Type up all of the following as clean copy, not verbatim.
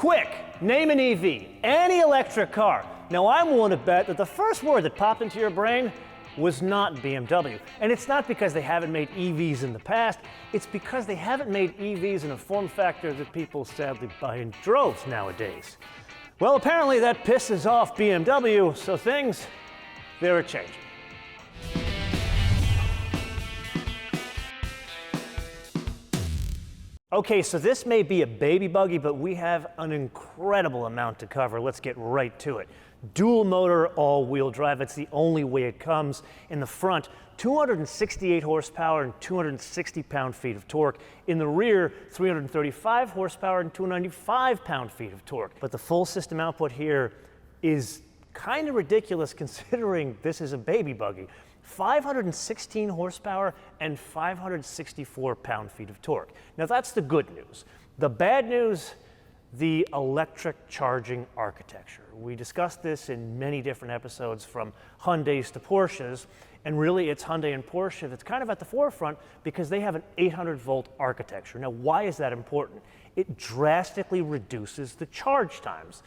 Quick, name an EV, any electric car. Now I'm willing to bet that the first word that popped into your brain was not BMW. And it's not because they haven't made EVs in the past, it's because they haven't made EVs in a form factor that people sadly buy in droves nowadays. Well, apparently that pisses off BMW, so things, they're changing. Okay, so this may be a baby buggy, but we have an incredible amount to cover. Let's get right to it. Dual motor, all-wheel drive, it's the only way it comes. In the front, 268 horsepower and 260 pound-feet of torque. In the rear, 335 horsepower and 295 pound-feet of torque. But the full system output here is kind of ridiculous considering this is a baby buggy. 516 horsepower and 564 pound-feet of torque. Now that's the good news. The bad news, the electric charging architecture. We discussed this in many different episodes, from Hyundais to Porsches, and really it's Hyundai and Porsche that's kind of at the forefront because they have an 800-volt architecture. Now why is that important? It drastically reduces the charge times.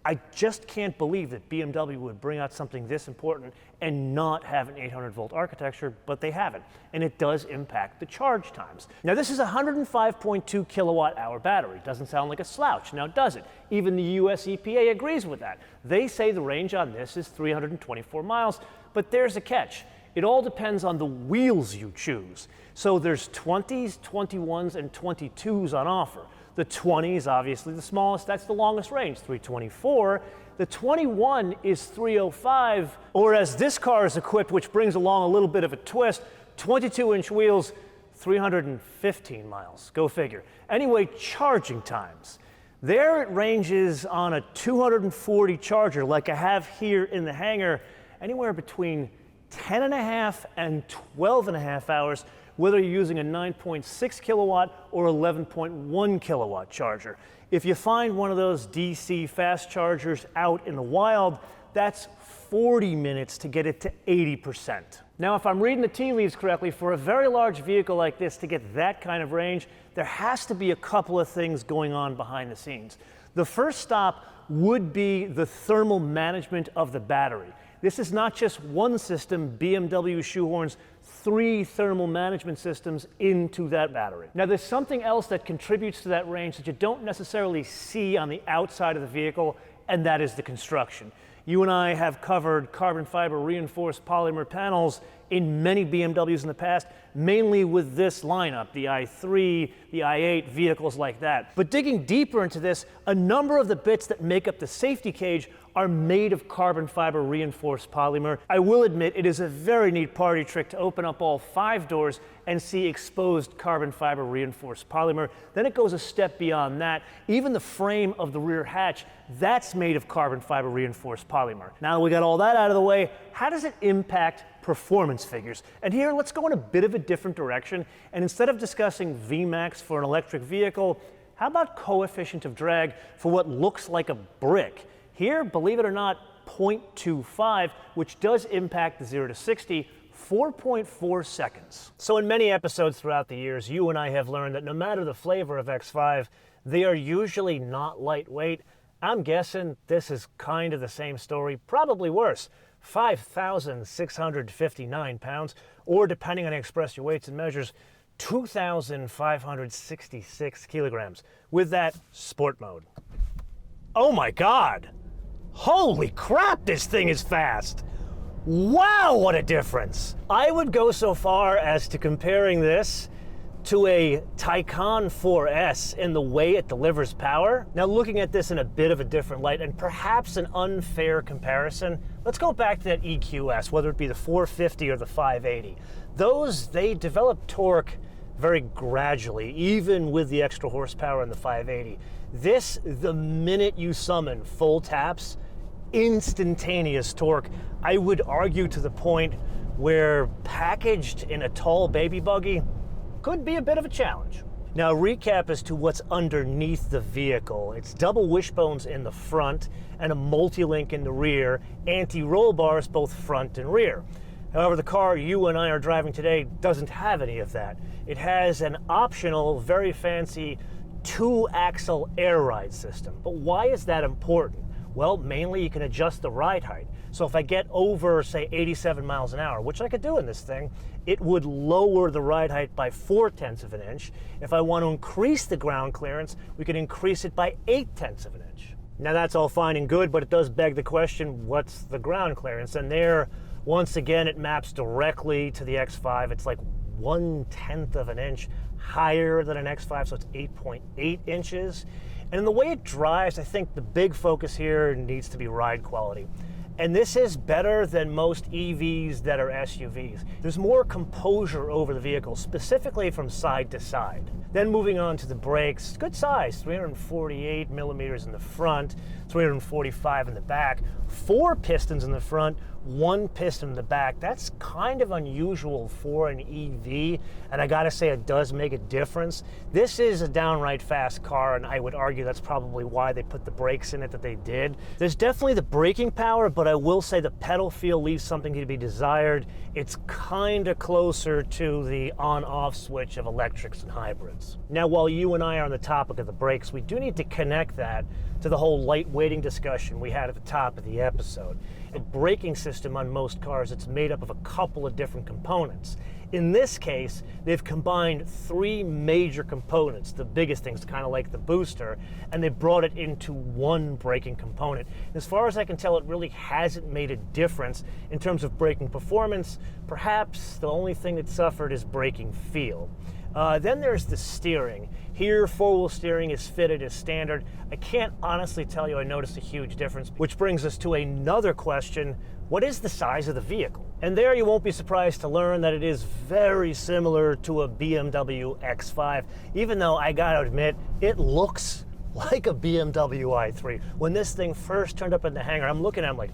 I just can't believe that BMW would bring out something this important and not have an 800-volt architecture, but they haven't. And it does impact the charge times. Now this is a 105.2 kilowatt-hour battery. Doesn't sound like a slouch, now does it? Even the US EPA agrees with that. They say the range on this is 324 miles, but there's a catch. It all depends on the wheels you choose. So there's 20s, 21s, and 22s on offer. The 20 is obviously the smallest, that's the longest range, 324. The 21 is 305, or as this car is equipped, which brings along a little bit of a twist, 22-inch wheels, 315 miles, go figure. Anyway, charging times. There it ranges on a 240 charger, like I have here in the hangar, anywhere between 10.5 and 12.5 hours, whether you're using a 9.6 kilowatt or 11.1 kilowatt charger. If you find one of those DC fast chargers out in the wild, that's 40 minutes to get it to 80%. Now, if I'm reading the tea leaves correctly, for a very large vehicle like this to get that kind of range, there has to be a couple of things going on behind the scenes. The first stop would be the thermal management of the battery. This is not just one system. BMW shoehorns 3 thermal management systems into that battery. Now there's something else that contributes to that range that you don't necessarily see on the outside of the vehicle, and that is the construction. You and I have covered carbon fiber reinforced polymer panels in many BMWs in the past, mainly with this lineup, the i3, the i8, vehicles like that. But digging deeper into this, a number of the bits that make up the safety cage are made of carbon fiber reinforced polymer. I will admit it is a very neat party trick to open up all 5 doors and see exposed carbon fiber reinforced polymer. Then it goes a step beyond that. Even the frame of the rear hatch, that's made of carbon fiber reinforced polymer. Now that we got all that out of the way, how does it impact performance figures? And here, let's go in a bit of a different direction. And instead of discussing Vmax for an electric vehicle, how about coefficient of drag for what looks like a brick? Here, believe it or not, 0.25, which does impact the 0 to 60, 4.4 seconds. So in many episodes throughout the years, you and I have learned that no matter the flavor of X5, they are usually not lightweight. I'm guessing this is kind of the same story, probably worse. 5,659 pounds, or depending on how you express your weights and measures, 2,566 kilograms with that sport mode. Oh my God! Holy crap, this thing is fast! Wow, what a difference! I would go so far as to comparing this to a Taycan 4S in the way it delivers power. Now, looking at this in a bit of a different light, and perhaps an unfair comparison, let's go back to that EQS, whether it be the 450 or the 580. They develop torque very gradually, even with the extra horsepower in the 580. This, the minute you summon full taps, instantaneous torque, I would argue to the point where packaged in a tall baby buggy could be a bit of a challenge. Now, a recap as to what's underneath the vehicle. It's double wishbones in the front and a multi-link in the rear, anti-roll bars both front and rear. However, the car you and I are driving today doesn't have any of that. It has an optional, very fancy 2-axle air ride system. But why is that important? Well, mainly you can adjust the ride height. So if I get over, say, 87 miles an hour, which I could do in this thing, it would lower the ride height by 0.4 of an inch. If I want to increase the ground clearance, we could increase it by 0.8 of an inch. Now that's all fine and good, but it does beg the question, what's the ground clearance? And there, once again, it maps directly to the X5. It's like 1/10 of an inch higher than an X5, so it's 8.8 inches. And in the way it drives, I think the big focus here needs to be ride quality. And this is better than most EVs that are SUVs. There's more composure over the vehicle, specifically from side to side. Then moving on to the brakes, good size, 348 millimeters in the front, 345 in the back, 4 pistons in the front, 1 piston in the back. That's kind of unusual for an EV, and I gotta say it does make a difference. This is a downright fast car, and I would argue that's probably why they put the brakes in it that they did. There's definitely the braking power, but I will say the pedal feel leaves something to be desired. It's kinda closer to the on-off switch of electrics and hybrids. Now, while you and I are on the topic of the brakes, we do need to connect that to the whole lightweighting discussion we had at the top of the episode. The braking system on most cars, it's made up of a couple of different components. In this case, they've combined 3 major components, the biggest things, kind of like the booster, and they brought it into one braking component. As far as I can tell, it really hasn't made a difference in terms of braking performance. Perhaps the only thing that suffered is braking feel. Then there's the steering. Here, 4-wheel steering is fitted as standard. I can't honestly tell you I noticed a huge difference, which brings us to another question. What is the size of the vehicle? And there you won't be surprised to learn that it is very similar to a BMW X5, even though I gotta admit, it looks like a BMW i3. When this thing first turned up in the hangar, I'm looking at it, I'm like,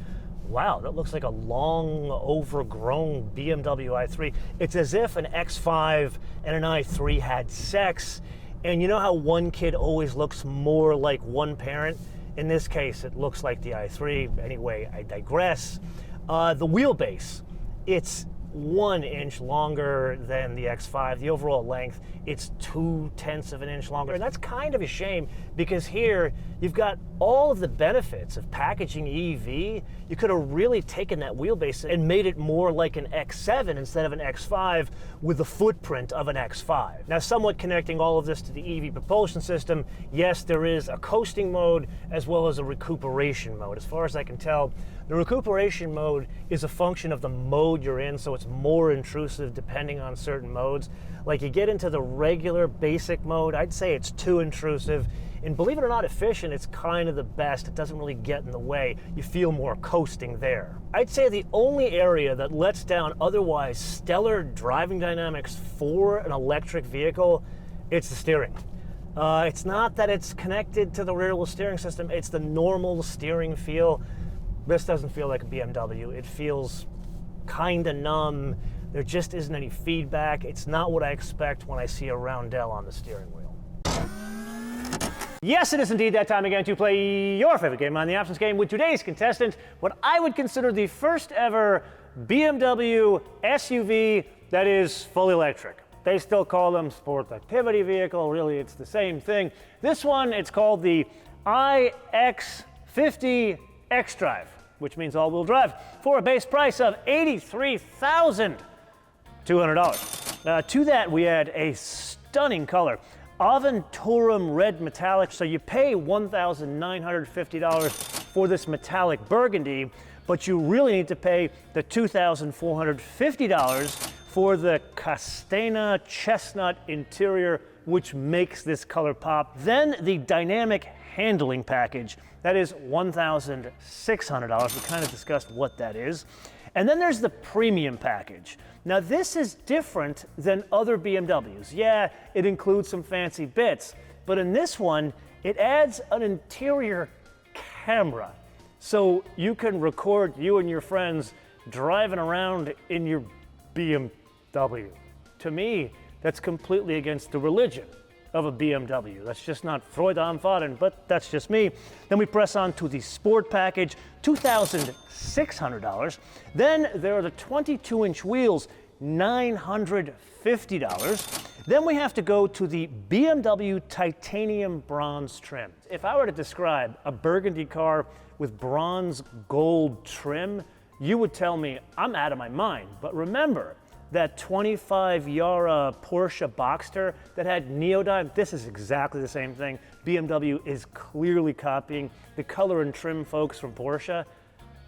wow, that looks like a long, overgrown BMW i3. It's as if an X5 and an i3 had sex. And you know how one kid always looks more like one parent? In this case, it looks like the i3. Anyway, I digress. The wheelbase, it's 1 inch longer than the X5. The overall length, it's 0.2 of an inch longer. And that's kind of a shame, because here you've got all of the benefits of packaging EV. You could have really taken that wheelbase and made it more like an X7 instead of an X5 with the footprint of an X5. Now, somewhat connecting all of this to the EV propulsion system, yes, there is a coasting mode as well as a recuperation mode. As far as I can tell, the recuperation mode is a function of the mode you're in, so it's more intrusive depending on certain modes. Like, you get into the regular basic mode, I'd say it's too intrusive. And believe it or not, efficient, it's kind of the best. It doesn't really get in the way. You feel more coasting there. I'd say the only area that lets down otherwise stellar driving dynamics for an electric vehicle, it's the steering. It's not that it's connected to the rear wheel steering system, it's the normal steering feel. This doesn't feel like a BMW. It feels kind of numb. There just isn't any feedback. It's not what I expect when I see a roundel on the steering wheel. Yes, it is indeed that time again to play your favorite game on the options game with today's contestant, what I would consider the first ever BMW SUV that is fully electric. They still call them sport activity vehicle. Really, it's the same thing. This one, it's called the iX50 xDrive, which means all-wheel drive, for a base price of $83,200. To that, we add a stunning color, Aventurum Red Metallic. So you pay $1,950 for this metallic burgundy, but you really need to pay the $2,450 for the Castana chestnut interior, which makes this color pop. Then the dynamic handling package, that is $1,600. We kind of discussed what that is. And then there's the premium package. Now, this is different than other BMWs. Yeah, it includes some fancy bits, but in this one, it adds an interior camera. So you can record you and your friends driving around in your BMW. To me, that's completely against the religion of a BMW. That's just not Freude am Fahren, but that's just me. Then we press on to the sport package, $2,600. Then there are the 22-inch wheels, $950. Then we have to go to the BMW titanium bronze trim. If I were to describe a burgundy car with bronze gold trim, you would tell me I'm out of my mind. But remember, that 25 Yara Porsche Boxster that had neodyme, this is exactly the same thing. BMW is clearly copying the color and trim folks from Porsche.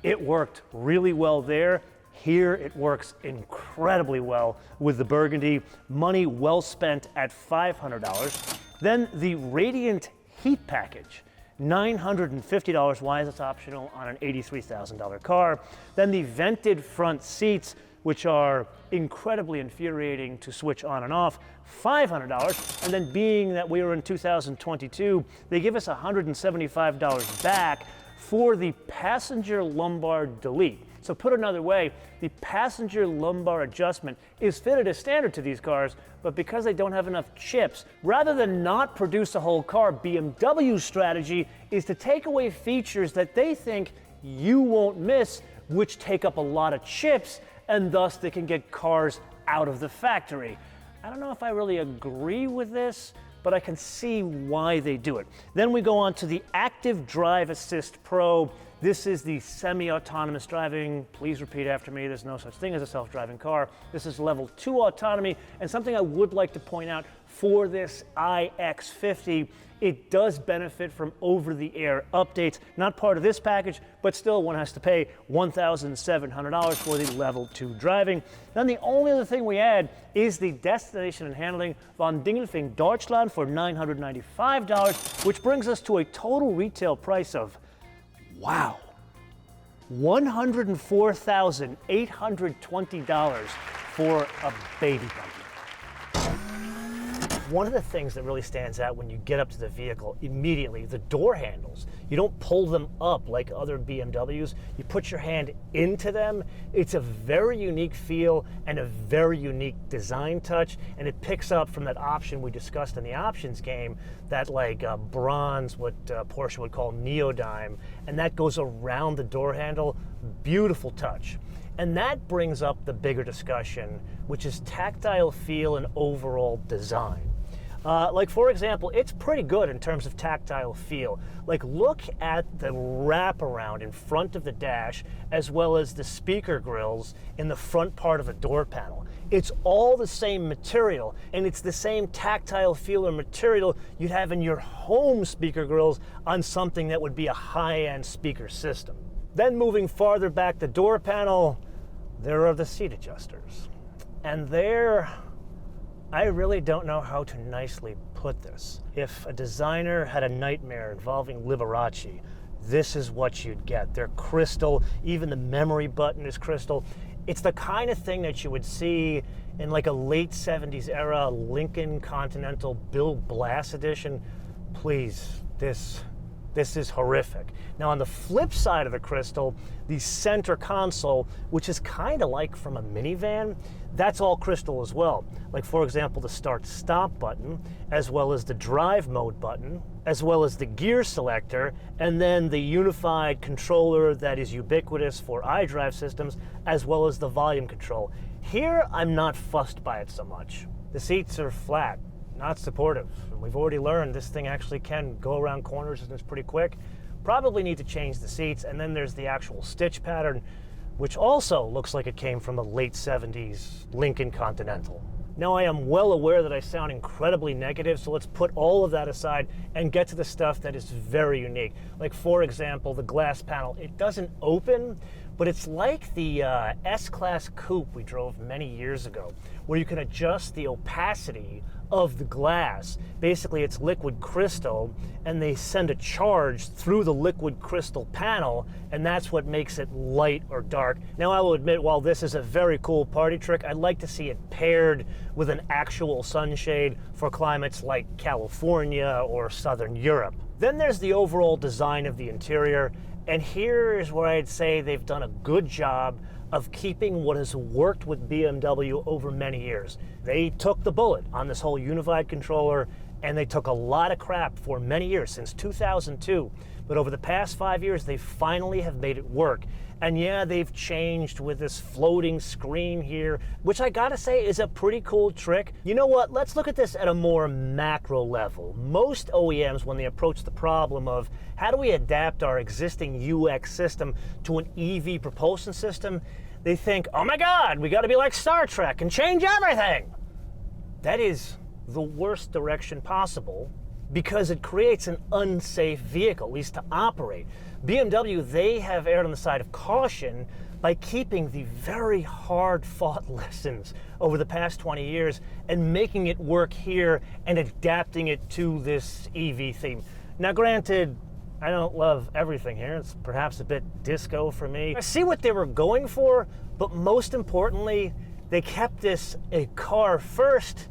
It worked really well there. Here it works incredibly well with the burgundy. Money well spent at $500. Then the Radiant Heat Package, $950. Why is this optional on an $83,000 car? Then the vented front seats, which are incredibly infuriating to switch on and off, $500. And then being that we were in 2022, they give us $175 back for the passenger lumbar delete. So put another way, the passenger lumbar adjustment is fitted as standard to these cars, but because they don't have enough chips, rather than not produce a whole car, BMW's strategy is to take away features that they think you won't miss, which take up a lot of chips, and thus they can get cars out of the factory. I don't know if I really agree with this, but I can see why they do it. Then we go on to the Active Drive Assist Pro. This is the semi-autonomous driving. Please repeat after me, there's no such thing as a self-driving car. This is level 2 autonomy, and something I would like to point out for this iX50, it does benefit from over-the-air updates. Not part of this package, but still one has to pay $1,700 for the level 2 driving. Then the only other thing we add is the destination and handling von Dingelfing Deutschland for $995, which brings us to a total retail price of, wow, $104,820 for a baby buggy. One of the things that really stands out when you get up to the vehicle immediately, the door handles. You don't pull them up like other BMWs. You put your hand into them. It's a very unique feel and a very unique design touch, and it picks up from that option we discussed in the options game, that like bronze, what Porsche would call neodyme, and that goes around the door handle. Beautiful touch. And that brings up the bigger discussion, which is tactile feel and overall design. Like for example, it's pretty good in terms of tactile feel. Like look at the wraparound in front of the dash, as well as the speaker grills in the front part of the door panel. It's all the same material, and it's the same tactile feel or material you'd have in your home speaker grills on something that would be a high-end speaker system. Then moving farther back the door panel, there are the seat adjusters. And there, I really don't know how to nicely put this. If a designer had a nightmare involving Liberace, this is what you'd get. They're crystal, even the memory button is crystal. It's the kind of thing that you would see in like a late 70s era Lincoln Continental Bill Blass edition. Please, this is horrific. Now on the flip side of the crystal, the center console, which is kind of like from a minivan, that's all crystal as well. Like for example, the start-stop button, as well as the drive mode button, as well as the gear selector, and then the unified controller that is ubiquitous for iDrive systems, as well as the volume control. Here, I'm not fussed by it so much. The seats are flat, not supportive. We've already learned this thing actually can go around corners and it's pretty quick. Probably need to change the seats, and then there's the actual stitch pattern, which also looks like it came from a late 70s Lincoln Continental. Now I am well aware that I sound incredibly negative, so let's put all of that aside and get to the stuff that is very unique. Like for example, the glass panel. It doesn't open, but it's like the S-Class coupe we drove many years ago, where you can adjust the opacity of the glass. Basically, it's liquid crystal, and they send a charge through the liquid crystal panel, and that's what makes it light or dark. Now, I will admit, while this is a very cool party trick, I'd like to see it paired with an actual sunshade for climates like California or Southern Europe. Then there's the overall design of the interior, and here is where I'd say they've done a good job of keeping what has worked with BMW over many years. They took the bullet on this whole unified controller and they took a lot of crap for many years, since 2002. But over the past 5 years, they finally have made it work. And yeah, they've changed with this floating screen here, which I gotta say is a pretty cool trick. You know what? Let's look at this at a more macro level. Most OEMs, when they approach the problem of how do we adapt our existing UX system to an EV propulsion system, they think, oh my God, we gotta be like Star Trek and change everything. That is the worst direction possible, because it creates an unsafe vehicle, at least to operate. BMW, they have erred on the side of caution by keeping the very hard-fought lessons over the past 20 years and making it work here and adapting it to this EV theme. Now granted, I don't love everything here. It's perhaps a bit disco for me. I see what they were going for, but most importantly, they kept this a car first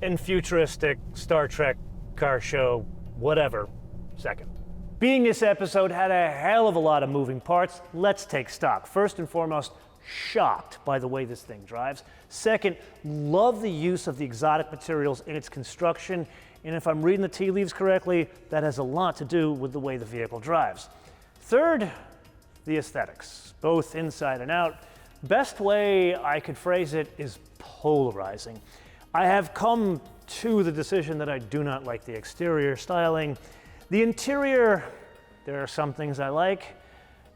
and futuristic Star Trek car show, whatever, second. Being this episode had a hell of a lot of moving parts, let's take stock. First and foremost, shocked by the way this thing drives. Second, love the use of the exotic materials in its construction. And if I'm reading the tea leaves correctly, that has a lot to do with the way the vehicle drives. Third, the aesthetics, both inside and out. Best way I could phrase it is polarizing. I have come to the decision that I do not like the exterior styling. The interior, there are some things I like,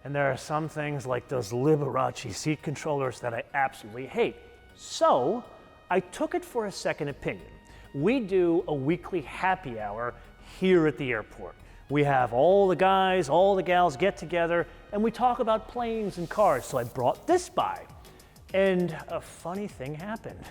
and there are some things like those Liberace seat controllers that I absolutely hate. So I took it for a second opinion. We do a weekly happy hour here at the airport. We have all the guys, all the gals get together, and we talk about planes and cars. So I brought this by, and a funny thing happened.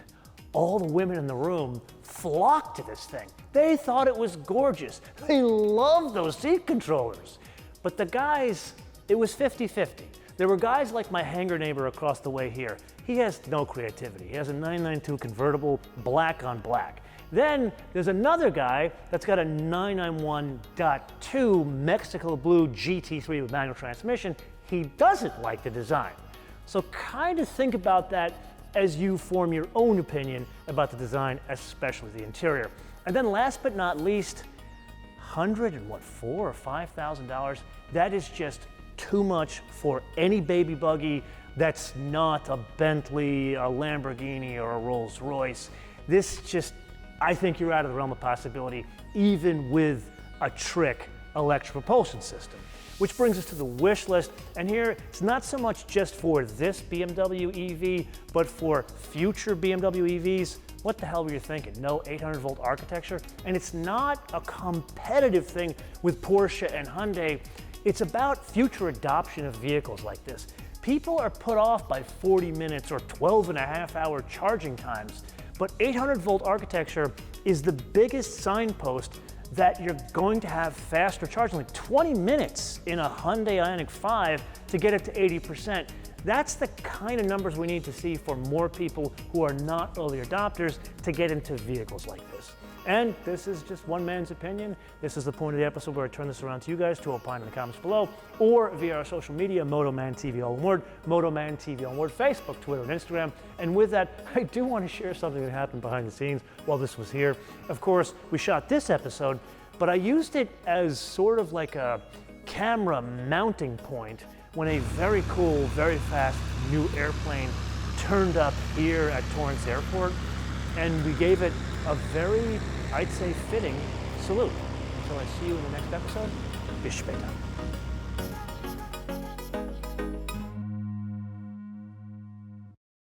All the women in the room flocked to this thing. They thought it was gorgeous. They loved those seat controllers. But the guys, it was 50-50. There were guys like my hangar neighbor across the way here. He has no creativity. He has a 992 convertible, black on black. Then there's another guy that's got a 991.2 Mexico Blue GT3 with manual transmission. He doesn't like the design. So kind of think about that as you form your own opinion about the design, especially the interior. And then last but not least, $4,000 or $5,000, that is just too much for any baby buggy that's not a Bentley, a Lamborghini, or a Rolls Royce. This just, I think you're out of the realm of possibility, even with a trick electric propulsion system. Which brings us to the wish list, and here it's not so much just for this BMW EV, but for future BMW EVs. What the hell were you thinking? No 800-volt architecture? And it's not a competitive thing with Porsche and Hyundai. It's about future adoption of vehicles like this. People are put off by 40 minutes or 12.5-hour charging times, but 800-volt architecture is the biggest signpost that you're going to have faster charging, like 20 minutes in a Hyundai Ioniq 5 to get it to 80%. That's the kind of numbers we need to see for more people who are not early adopters to get into vehicles like this. And this is just one man's opinion. This is the point of the episode where I turn this around to you guys to opine in the comments below, or via our social media, MotoManTV, all one word, MotoManTV, all one word, Facebook, Twitter, and Instagram. And with that, I do want to share something that happened behind the scenes while this was here. Of course, we shot this episode, but I used it as sort of like a camera mounting point when a very cool, very fast new airplane turned up here at Torrance Airport, and we gave it a very, I'd say, fitting salute. Until I see you in the next episode, bis später.